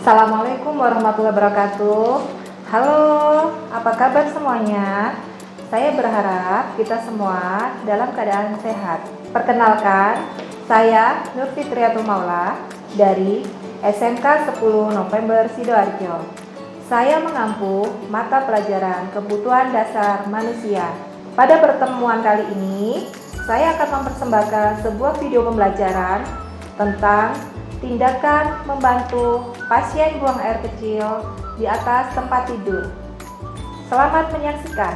Assalamualaikum warahmatullahi wabarakatuh. Halo, apa kabar semuanya? Saya berharap kita semua dalam keadaan sehat. Perkenalkan, saya Nur Fitriatul Maula dari SMK 10 November Sidoarjo. Saya mengampu mata pelajaran kebutuhan dasar manusia. Pada pertemuan kali ini, saya akan mempersembahkan sebuah video pembelajaran tentang tindakan membantu pasien buang air kecil di atas tempat tidur. Selamat menyaksikan.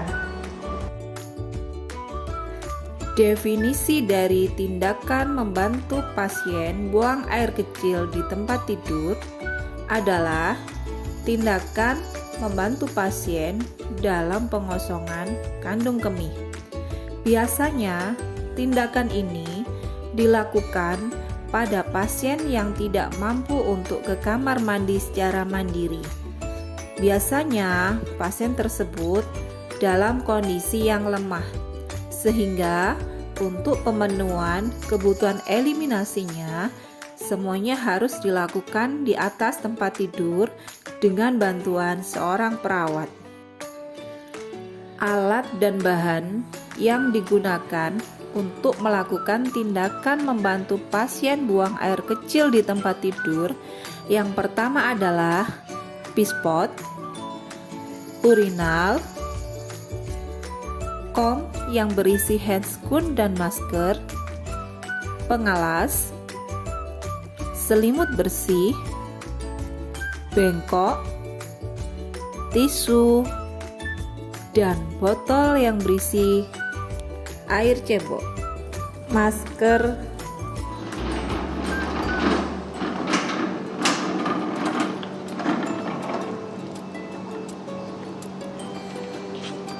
Definisi dari tindakan membantu pasien buang air kecil di tempat tidur adalah tindakan membantu pasien dalam pengosongan kandung kemih. Biasanya, tindakan ini dilakukan pada pasien yang tidak mampu untuk ke kamar mandi secara mandiri. Biasanya, pasien tersebut dalam kondisi yang lemah, sehingga untuk pemenuhan kebutuhan eliminasinya, semuanya harus dilakukan di atas tempat tidur dengan bantuan seorang perawat. Alat dan bahan yang digunakan untuk melakukan tindakan membantu pasien buang air kecil di tempat tidur, yang pertama adalah pispot, urinal, kom yang berisi handscoon dan masker, pengalas, selimut bersih, bengkok, tisu, dan botol yang berisi air cebok, masker,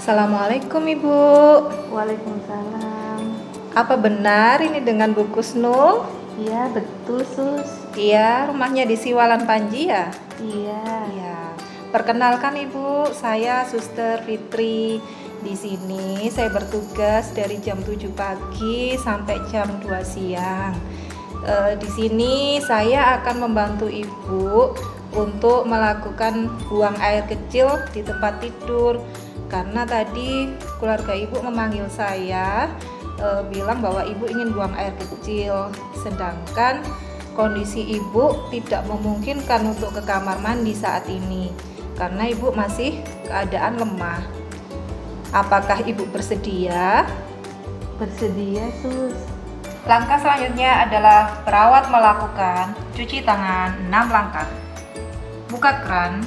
Assalamualaikum Ibu. Waalaikumsalam. Apa benar ini dengan Bu Kusnul? Iya betul sus. Iya, rumahnya di Siwalan Panji ya? Iya. Iya. Perkenalkan Ibu, saya Suster Fitri. Di sini saya bertugas dari jam 7 pagi sampai jam 2 siang. Di sini saya akan membantu Ibu untuk melakukan buang air kecil di tempat tidur. Karena tadi keluarga Ibu memanggil saya, bilang bahwa Ibu ingin buang air kecil. Sedangkan kondisi Ibu tidak memungkinkan untuk ke kamar mandi saat ini. Karena Ibu masih keadaan lemah. Apakah Ibu bersedia? Bersedia sus. Langkah selanjutnya adalah perawat melakukan cuci tangan 6 langkah. Buka keran.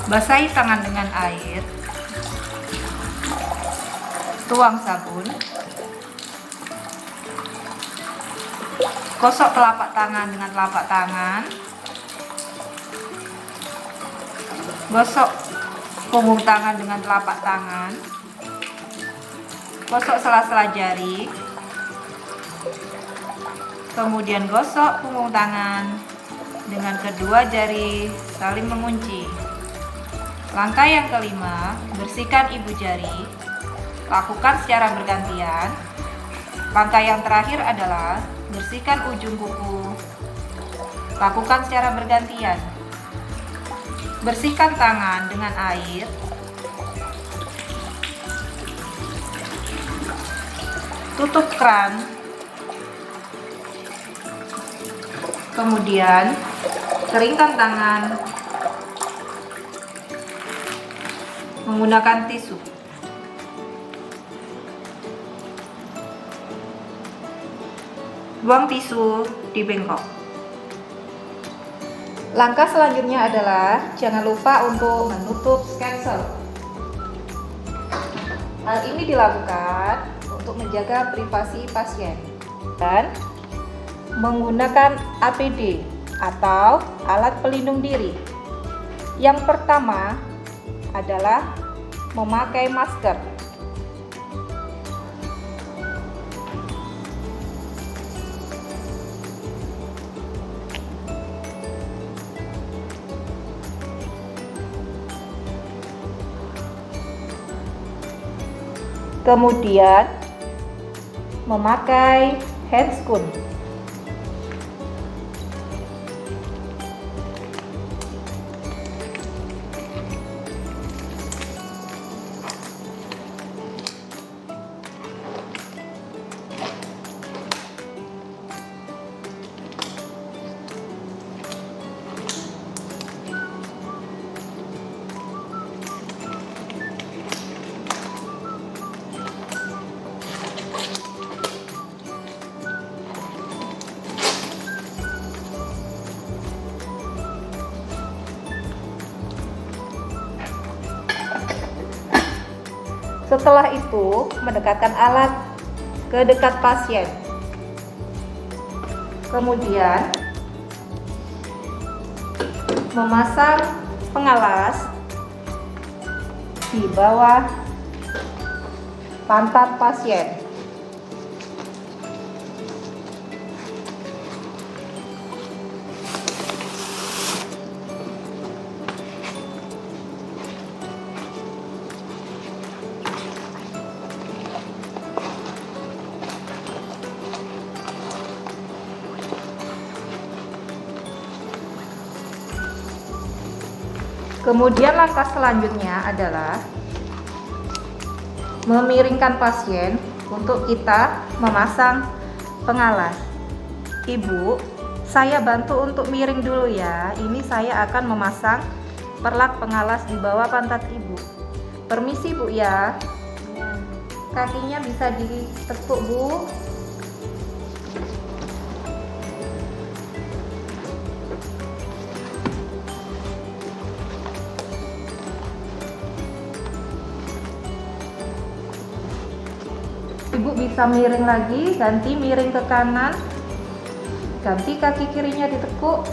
Basahi tangan dengan air. Tuang sabun. Gosok telapak tangan dengan telapak tangan. Gosok punggung tangan dengan telapak tangan. Gosok sela-sela jari. Kemudian gosok punggung tangan dengan kedua jari saling mengunci. Langkah yang kelima, bersihkan ibu jari. Lakukan secara bergantian. Langkah yang terakhir adalah bersihkan ujung kuku. Lakukan secara bergantian. Bersihkan tangan dengan air. Tutup keran. Kemudian keringkan tangan menggunakan tisu. Buang tisu di bengkok. Langkah selanjutnya adalah jangan lupa untuk menutup skensel. Hal ini dilakukan untuk menjaga privasi pasien dan menggunakan APD atau alat pelindung diri. Yang pertama adalah memakai masker. Kemudian memakai handscoon. Setelah itu, mendekatkan alat ke dekat pasien. Kemudian, memasang pengalas di bawah pantat pasien. Kemudian langkah selanjutnya adalah memiringkan pasien untuk kita memasang pengalas. Ibu, saya bantu untuk miring dulu ya. Ini saya akan memasang perlak pengalas di bawah pantat ibu. Permisi bu ya. Kakinya bisa ditekuk bu. Ibu bisa miring lagi, ganti miring ke kanan, ganti kaki kirinya ditekuk.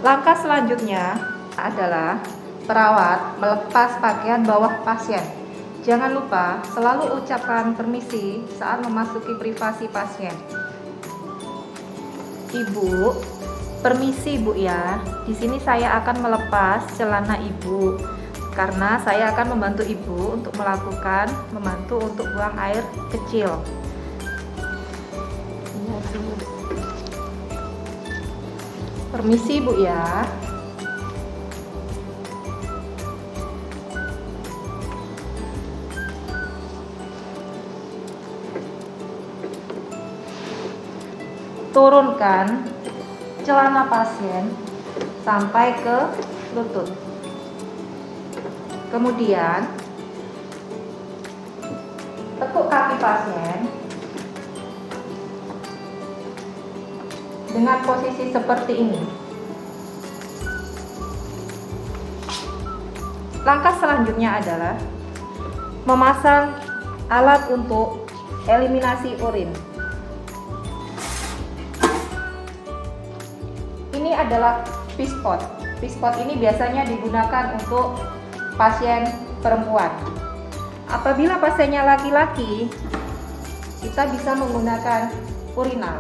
Langkah selanjutnya adalah perawat melepas pakaian bawah pasien. Jangan lupa selalu ucapkan permisi saat memasuki privasi pasien. Ibu, permisi Bu ya. Di sini saya akan melepas celana Ibu karena saya akan membantu Ibu untuk membantu untuk buang air kecil. Iya, sus. Permisi Bu ya. Turunkan celana pasien sampai ke lutut. Kemudian tekuk kaki pasien dengan posisi seperti ini. Langkah selanjutnya adalah memasang alat untuk eliminasi urin. Ini adalah pispot. Pispot ini biasanya digunakan untuk pasien perempuan. Apabila pasiennya laki-laki, kita bisa menggunakan urinal.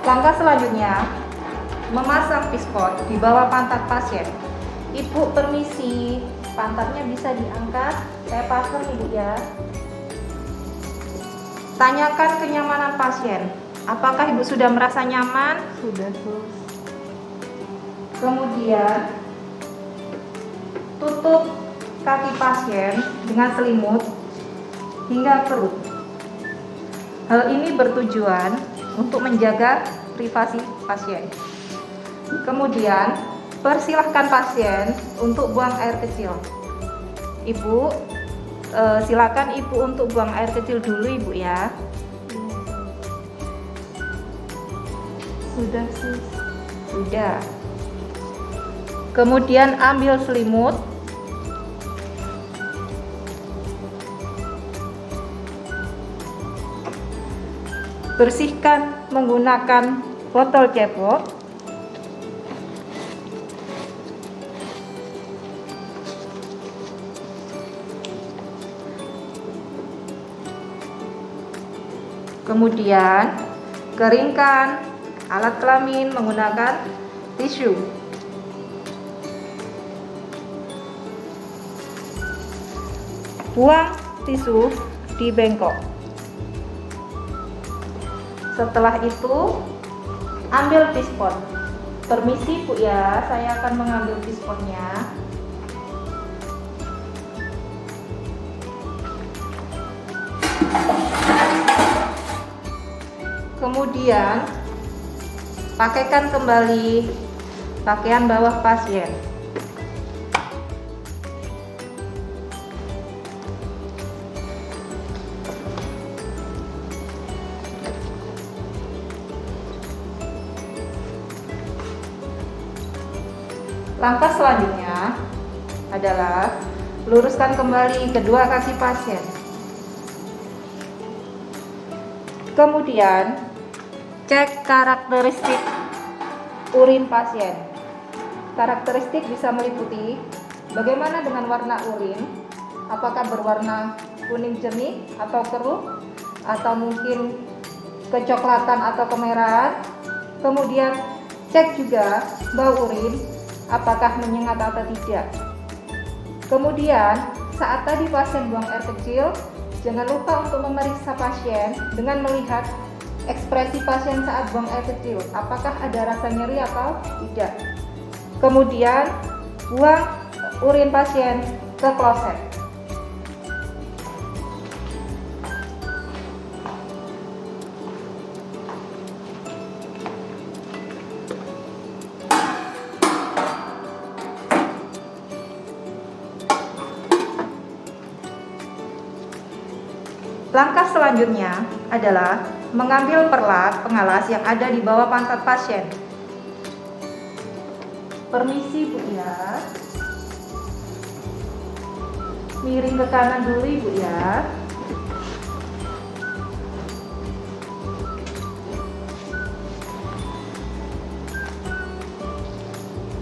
Langkah selanjutnya, memasang pispot di bawah pantat pasien. Ibu permisi, pantatnya bisa diangkat, saya pasang ibu ya. Tanyakan kenyamanan pasien. Apakah ibu sudah merasa nyaman? Sudah, sus. Kemudian tutup kaki pasien dengan selimut hingga perut. Hal ini bertujuan untuk menjaga privasi pasien. Kemudian persilahkan pasien untuk buang air kecil. Ibu, silakan ibu untuk buang air kecil dulu ibu ya. Sudah, sus. Sudah. Kemudian ambil selimut. Bersihkan menggunakan botol cepok. Kemudian keringkan alat kelamin menggunakan tisu. Buang tisu di bengkok. Setelah itu ambil pispot. Permisi Bu ya, saya akan mengambil pispotnya. Kemudian pakaikan kembali pakaian bawah pasien. Langkah selanjutnya adalah luruskan kembali kedua kaki pasien. Kemudian cek karakteristik urin pasien. Karakteristik bisa meliputi bagaimana dengan warna urin, apakah berwarna kuning jernih atau keruh, atau mungkin kecoklatan atau kemerahan. Kemudian cek juga bau urin, apakah menyengat atau tidak. Kemudian saat tadi pasien buang air kecil, jangan lupa untuk memeriksa pasien dengan melihat ekspresi pasien saat buang air kecil, apakah ada rasa nyeri atau tidak. Kemudian buang urin pasien ke kloset. Langkah selanjutnya adalah mengambil perlat pengalas yang ada di bawah pantat pasien. Permisi Bu ya. Miring ke kanan dulu Ibu ya.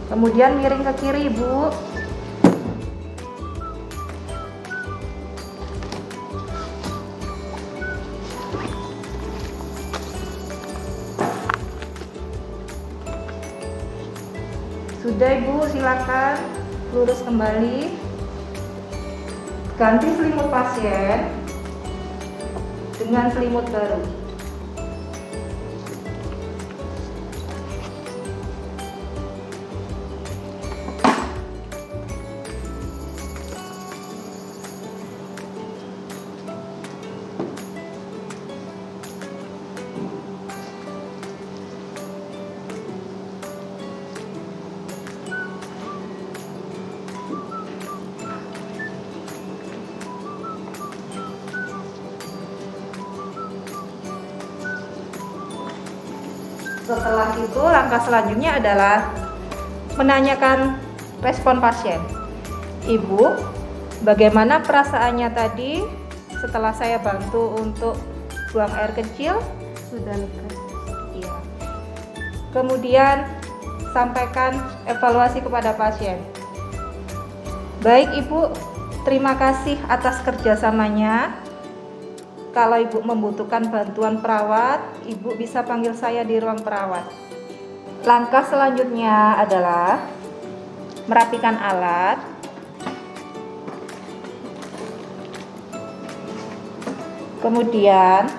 Kemudian miring ke kiri Ibu. Sudah Ibu, silakan lurus kembali. Ganti selimut pasien dengan selimut baru. Setelah itu langkah selanjutnya adalah menanyakan respon pasien. Ibu, bagaimana perasaannya tadi setelah saya bantu untuk buang air kecil? Sudah lega. Iya. Kemudian sampaikan evaluasi kepada pasien. Baik Ibu, terima kasih atas kerjasamanya. Kalau Ibu membutuhkan bantuan perawat, Ibu bisa panggil saya di ruang perawat. Langkah selanjutnya adalah merapikan alat. Kemudian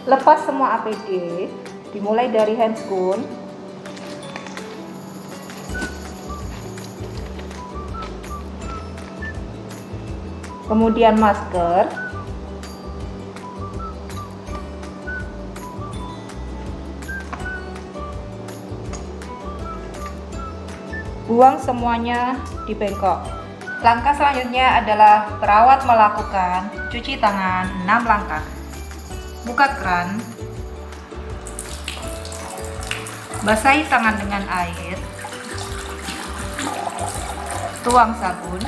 lepas semua APD, dimulai dari handscoon. Kemudian masker. Buang semuanya di bengkok. Langkah selanjutnya adalah perawat melakukan cuci tangan 6 langkah. Buka keran. Basahi tangan dengan air. Tuang sabun.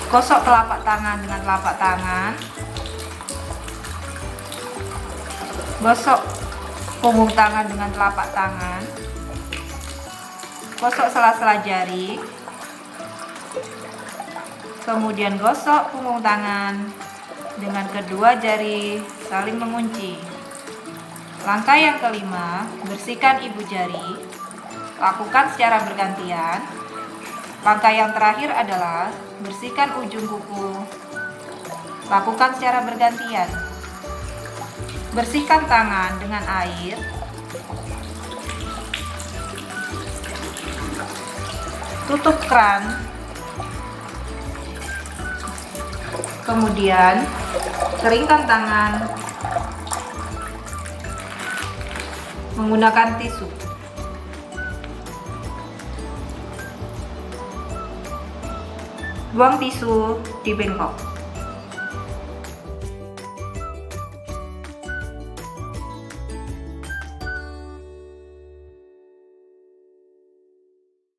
Gosok telapak tangan dengan telapak tangan. Gosok punggung tangan dengan telapak tangan. Gosok sela-sela jari. Kemudian gosok punggung tangan dengan kedua jari saling mengunci. Langkah yang kelima, bersihkan ibu jari. Lakukan secara bergantian. Langkah yang terakhir adalah bersihkan ujung kuku. Lakukan secara bergantian. Bersihkan tangan dengan air. Tutup keran. Kemudian keringkan tangan. menggunakan tisu. Buang tisu di bengkok.